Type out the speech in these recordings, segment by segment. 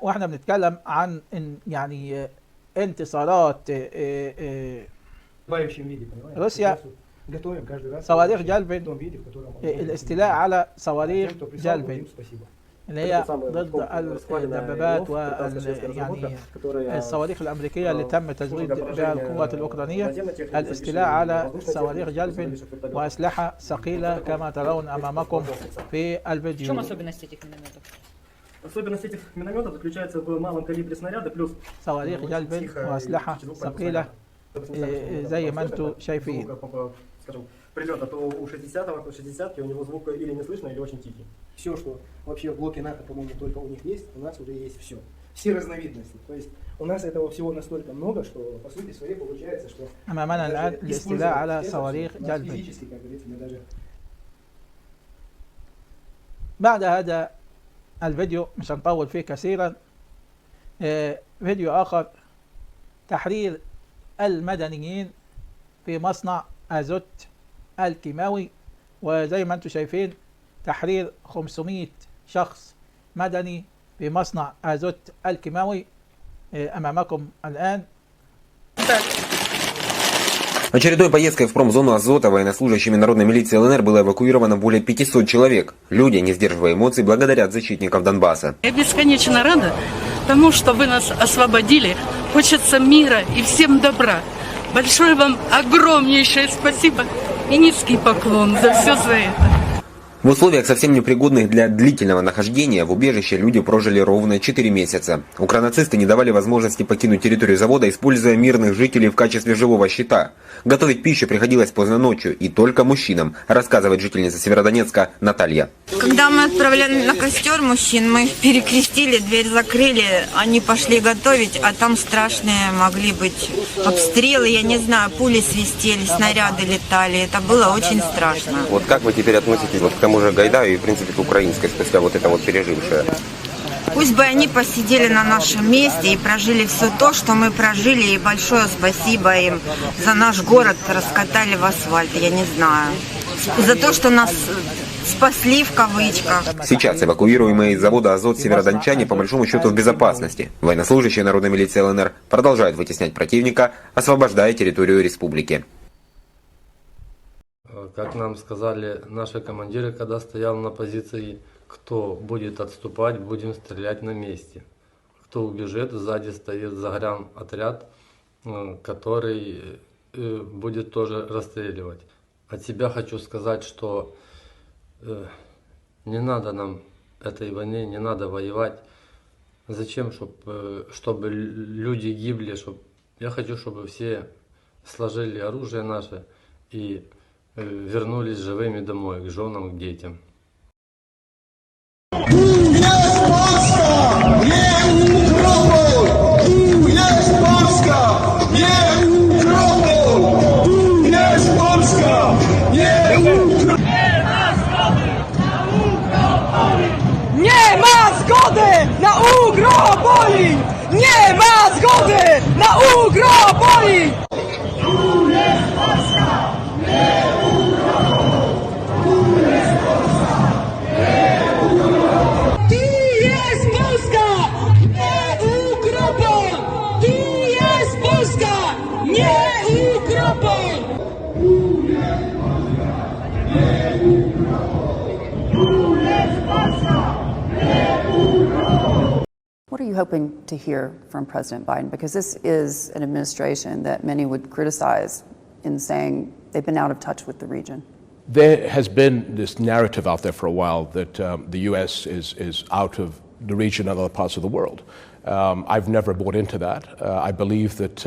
واحنا بنتكلم عن يعني انتصارات روسيا، صواريخ جالفين، الاستيلاء على صواريخ جالفين اللي هي ضد الدبابات يعني الصواريخ الأمريكية اللي تم تزويد بها القوات الأوكرانية، الاستيلاء على صواريخ جالفين وأسلحة ثقيلة كما ترون أمامكم في الفيديو. Особенность этих минометов заключается в малом калибре снаряда плюс صواريخ جالفين وأسلحة ثقيلة زي ما انتم شايفين. Скажем, прилета, то у 60-го, 60-ки у него звук или не слышно, или очень тихий. Все, что вообще в блоке НАТО, по-моему, только у них есть, у нас уже есть все. Все разновидности. То есть у нас этого всего настолько много, что по сути своей получается, что أمامنا الآن الاستيلاء على صواريخ جالفين. بعد هذا الفيديو مش هنطول فيه كثيرا، فيديو آخر، تحرير المدنيين في مصنع ازوت الكيماوي، وزي ما انتم شايفين تحرير 500 شخص مدني في مصنع ازوت الكيماوي امامكم الان. Очередной поездкой в промзону Азота военнослужащими народной милиции ЛНР было эвакуировано более 500 человек. Люди, не сдерживая эмоций, благодарят защитников Донбасса. Я бесконечно рада тому, что вы нас освободили. Хочется мира и всем добра. Большое вам огромнейшее спасибо и низкий поклон за все за это. В условиях, совсем непригодных для длительного нахождения, в убежище люди прожили ровно 4 месяца. Укронацисты не давали возможности покинуть территорию завода, используя мирных жителей в качестве живого щита. Готовить пищу приходилось поздно ночью, и только мужчинам, рассказывает жительница Северодонецка Наталья. Когда мы отправляли на костер мужчин, мы их перекрестили, дверь закрыли, они пошли готовить, а там страшные могли быть обстрелы, я не знаю, пули свистели, снаряды летали, это было очень страшно. Вот как вы теперь относитесь к тому же Гайдаю и, в принципе, к украинской, спустя вот это вот пережившее? Пусть бы они посидели на нашем месте и прожили все то, что мы прожили, и большое спасибо им за наш город, раскатали в асфальт, я не знаю, за то, что нас спасли в кавычках. Сейчас эвакуируемые из завода «Азот» северодончане по большому счету в безопасности. Военнослужащие народной милиции ЛНР продолжают вытеснять противника, освобождая территорию республики. Как нам сказали наши командиры, когда стоял на позиции, кто будет отступать, будем стрелять на месте. Кто убежит, сзади стоит загранотряд, который будет тоже расстреливать. От себя хочу сказать, что не надо нам этой войны, не надо воевать. Зачем, чтобы люди гибли? Я хочу, чтобы все сложили оружие наше и вернулись живыми домой, к женам, к детям. Nie ma zgody na ugroboli! Nie ma zgody na ugroboli! Tu jest Polska! Nie ugrobol! Tu jest Polska! Nie ugrobol! Tu jest Polska! Nie ugrobol! Tu jest Polska! Nie ugrobol! Tu jest Polska! Nie ugrobol! Tu jest Polska! What are you hoping to hear from President Biden? Because this is an administration that many would criticize in saying they've been out of touch with the region. There has been this narrative out there for a while that the U.S. is out of the region and other parts of the world. I've never bought into that. I believe that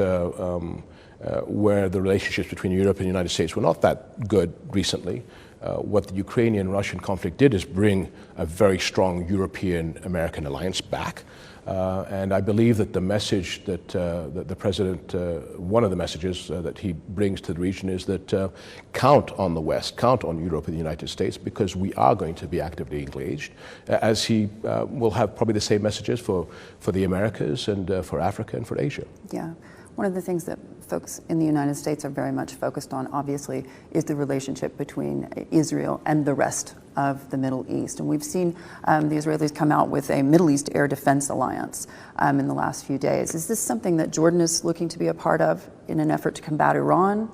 where the relationships between Europe and the United States were not that good recently, what the Ukrainian-Russian conflict did is bring a very strong European-American alliance back. And I believe that the message that the President, one of the messages that he brings to the region is that count on the West, count on Europe and the United States, because we are going to be actively engaged, as he will have probably the same messages for the Americas and for Africa and for Asia. Yeah. One of the things that folks in the United States are very much focused on, obviously, is the relationship between Israel and the rest of the Middle East. And we've seen the Israelis come out with a Middle East air defense alliance in the last few days. Is this something that Jordan is looking to be a part of in an effort to combat Iran?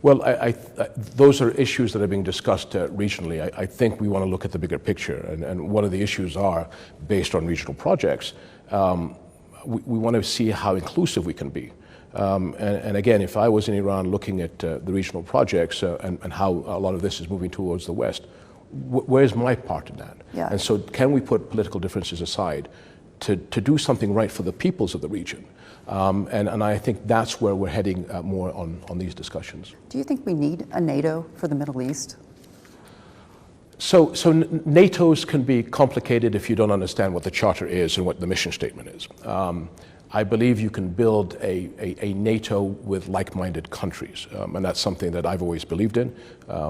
Well, those are issues that are being discussed regionally. I think we want to look at the bigger picture, and one of the issues are based on regional projects. We want to see how inclusive we can be. And again, if I was in Iran looking at the regional projects and how a lot of this is moving towards the West, where's my part in that? Yeah. And so can we put political differences aside to do something right for the peoples of the region? And I think that's where we're heading more on these discussions. Do you think we need a NATO for the Middle East? So NATO's can be complicated if you don't understand what the charter is and what the mission statement is. I believe you can build a NATO with like-minded countries, and that's something that I've always believed in.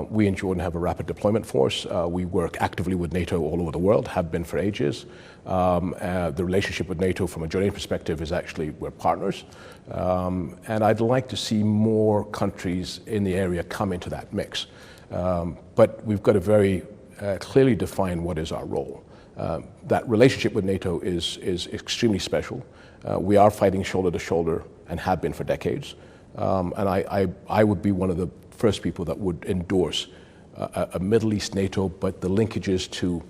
We in Jordan have a rapid deployment force. We work actively with NATO all over the world, have been for ages. The relationship with NATO from a Jordanian perspective is actually we're partners. And I'd like to see more countries in the area come into that mix. But we've got to very clearly define what is our role. That relationship with NATO is extremely special. We are fighting shoulder to shoulder and have been for decades. And I would be one of the first people that would endorse a Middle East NATO, but the linkages to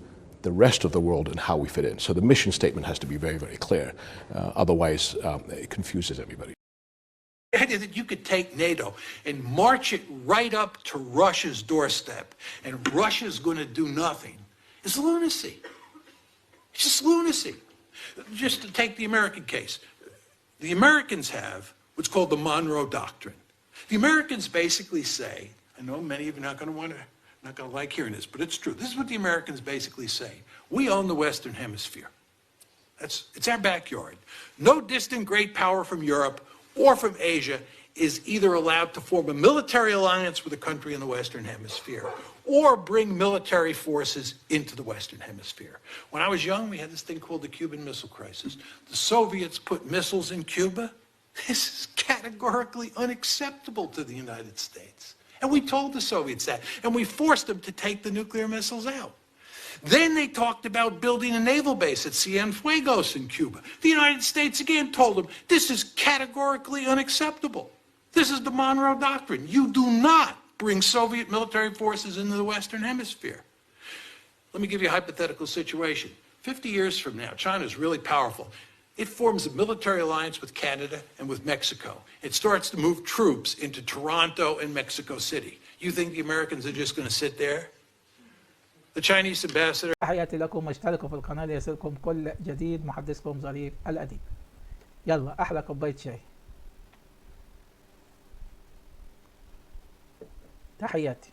the rest of the world and how we fit in. So the mission statement has to be very, very clear. Otherwise, it confuses everybody. The idea that you could take NATO and march it right up to Russia's doorstep and Russia's going to do nothing is lunacy. It's just lunacy. Just to take the American case, the Americans have what's called the Monroe Doctrine. The Americans basically say, I know many of you are not going to like hearing this, but it's true. This is what the Americans basically say. We own the Western Hemisphere. It's our backyard. No distant great power from Europe or from Asia is either allowed to form a military alliance with a country in the Western Hemisphere or bring military forces into the Western Hemisphere. When I was young, we had this thing called the Cuban Missile Crisis. The Soviets put missiles in Cuba. This is categorically unacceptable to the United States. And we told the Soviets that, and we forced them to take the nuclear missiles out. Then they talked about building a naval base at Cienfuegos in Cuba. The United States again told them, this is categorically unacceptable. This is the Monroe Doctrine. You do not bring Soviet military forces into the Western Hemisphere. Let me give you a hypothetical situation. 50 years from now, China is really powerful. It forms a military alliance with Canada and with Mexico. It starts to move troops into Toronto and Mexico City. You think the Americans are just going to sit there? The Chinese ambassador. تحياتي لكم، اشتركوا في القناة ليصلكم كل جديد. محدثكم ظريف الأديب. يلا أحلى كوباية شاي. تحياتي.